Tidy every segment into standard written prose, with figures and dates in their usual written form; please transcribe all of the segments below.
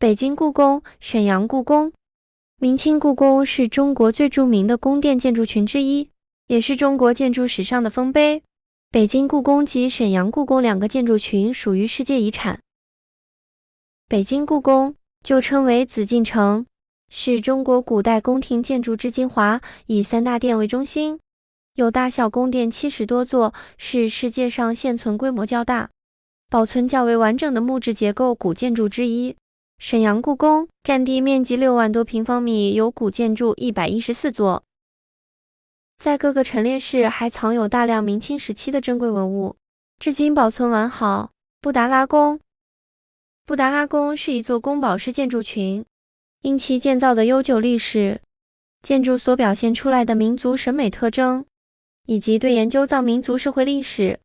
北京故宫、沈阳故宫。明清故宫是中国最著名的宫殿建筑群之一，也是中国建筑史上的丰碑。北京故宫及沈阳故宫两个建筑群属于世界遗产。北京故宫就称为紫禁城，是中国古代宫廷建筑之精华，以3大殿为中心，有大小宫殿70多座，是世界上现存规模较大、保存较为完整的木质结构古建筑之一。沈阳故宫占地面积6万多平方米，有古建筑114座。在各个陈列室还藏有大量明清时期的珍贵文物，至今保存完好。布达拉宫。布达拉宫是一座宫保式建筑群，因其建造的悠久历史、建筑所表现出来的民族审美特征，以及对研究藏民族社会历史、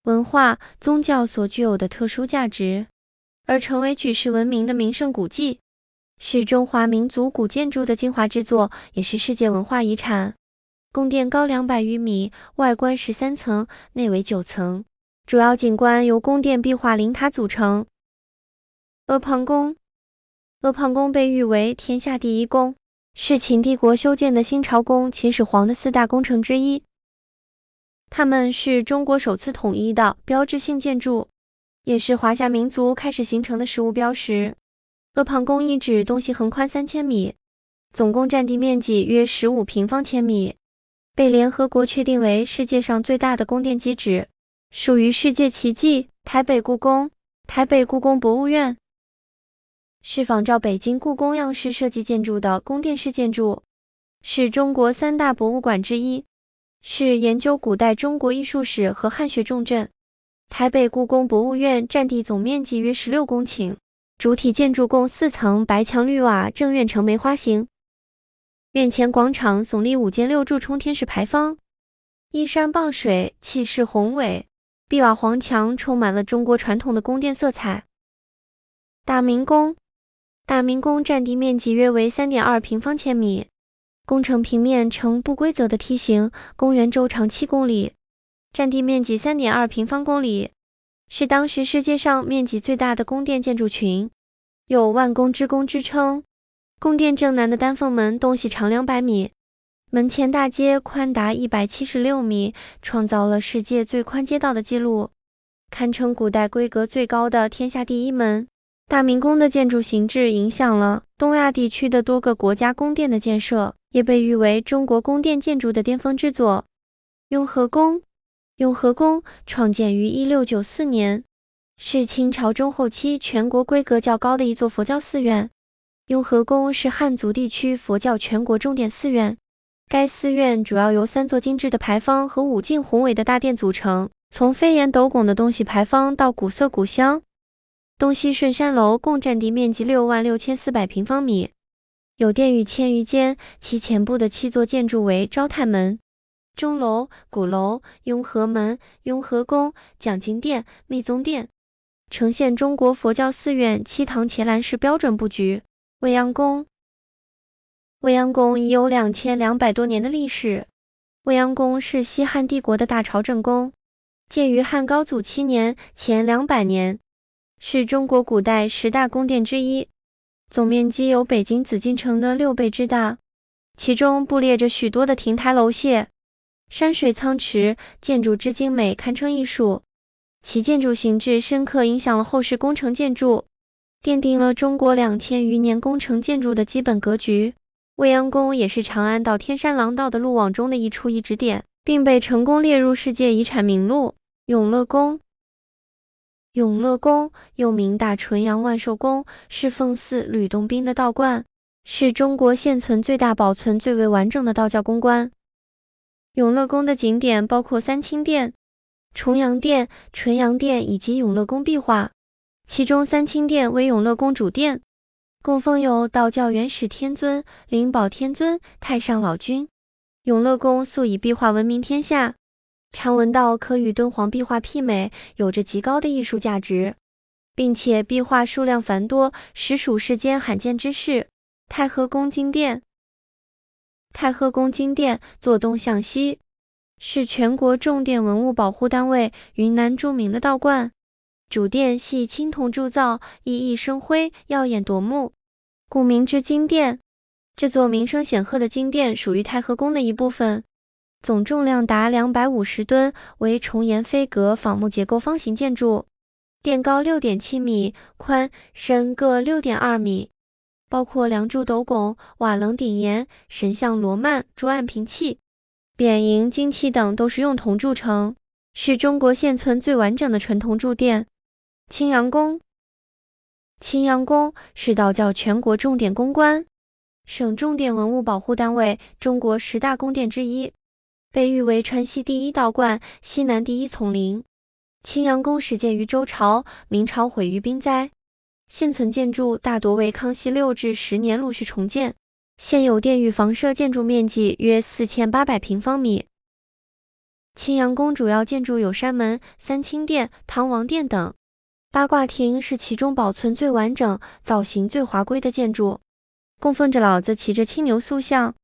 文化、宗教所具有的特殊价值，而成为举世闻名的名胜古迹，是中华民族古建筑的精华之作，也是世界文化遗产。宫殿高200余米，外观13层，内为9层，主要景观由宫殿壁画灵塔组成。阿房宫。阿房宫被誉为天下第一宫，是秦帝国修建的新朝宫秦始皇的4大工程之一。它们是中国首次统一的标志性建筑，也是华夏民族开始形成的实物标识。阿房宫遗址东西横宽3000米，总共占地面积约15平方千米，被联合国确定为世界上最大的宫殿基址，属于世界奇迹。台北故宫。台北故宫博物院是仿照北京故宫样式设计建筑的宫殿式建筑，是中国3大博物馆之一，是研究古代中国艺术史和汉学重镇。台北故宫博物院占地总面积约16公顷，主体建筑共4层，白墙绿瓦，正院呈梅花形。院前广场耸立5间6柱冲天式牌坊，依山傍水，气势宏伟。壁瓦黄墙充满了中国传统的宫殿色彩。大明宫。大明宫占地面积约为 3.2平方千米，宫城平面呈不规则的梯形，宫园周长7公里，占地面积 3.2平方公里，是当时世界上面积最大的宫殿建筑群，有万宫之宫之称。宫殿正南的丹凤门东西长200米，门前大街宽达176米，创造了世界最宽街道的记录，堪称古代规格最高的天下第一门。大明宫的建筑形制影响了东亚地区的多个国家宫殿的建设，也被誉为中国宫殿建筑的巅峰之作。雍和宫。雍和宫创建于1694年，是清朝中后期全国规格较高的一座佛教寺院。雍和宫是汉族地区佛教全国重点寺院，该寺院主要由3座精致的牌坊和5进宏伟的大殿组成，从飞檐斗拱的东西牌坊到古色古香。东西顺山楼共占地面积66400平方米，有殿宇1000余间，其前部的7座建筑为昭泰门、钟楼、鼓楼、雍和门、雍和宫、讲经殿、密宗殿，呈现中国佛教寺院7堂伽蓝式标准布局。未央宫。未央宫已有2200多年的历史。未央宫是西汉帝国的大朝正宫，建于汉高祖7年前200年，是中国古代10大宫殿之一，总面积有北京紫禁城的6倍之大，其中布列着许多的亭台楼榭，山水苍池，建筑之精美堪称艺术。其建筑形制深刻影响了后世宫城建筑，奠定了中国2000余年宫城建筑的基本格局。未央宫也是长安到天山廊道的路网中的一处遗址点，并被成功列入世界遗产名录。永乐宫。永乐宫又名大纯阳万寿宫，是奉祀吕洞宾的道观，是中国现存最大、保存最为完整的道教宫观。永乐宫的景点包括三清殿、重阳殿、纯阳殿以及永乐宫壁画，其中三清殿为永乐宫主殿，供奉有道教元始天尊、灵宝天尊、太上老君。永乐宫素以壁画闻名天下，常闻到可与敦煌壁画媲美，有着极高的艺术价值，并且壁画数量繁多，实属世间罕见之事。太和宫金殿。太和宫金殿坐东向西，是全国重点文物保护单位，云南著名的道观，主殿系青铜铸造，熠熠生辉，耀眼夺目，故名之金殿。这座名声显赫的金殿属于太和宫的一部分，总重量达250吨，为重檐飞阁仿木结构方形建筑，殿高6.7米，宽深各6.2米，包括梁柱斗拱、瓦棱顶檐、神像罗幔、桌案平器、匾楹、旌旗等都是用铜铸成，是中国现存最完整的纯铜铸殿。青阳宫，青阳宫是道教全国重点宫观，省重点文物保护单位，中国10大宫殿之一，被誉为川西第一道观，西南第一丛林。青阳宫始建于周朝，明朝毁于兵灾，现存建筑大多为康熙6至10年陆续重建，现有殿宇房舍建筑面积约4800平方米。青阳宫主要建筑有山门、三清殿、唐王殿等，八卦亭是其中保存最完整、造型最华贵的建筑，供奉着老子骑着青牛塑像。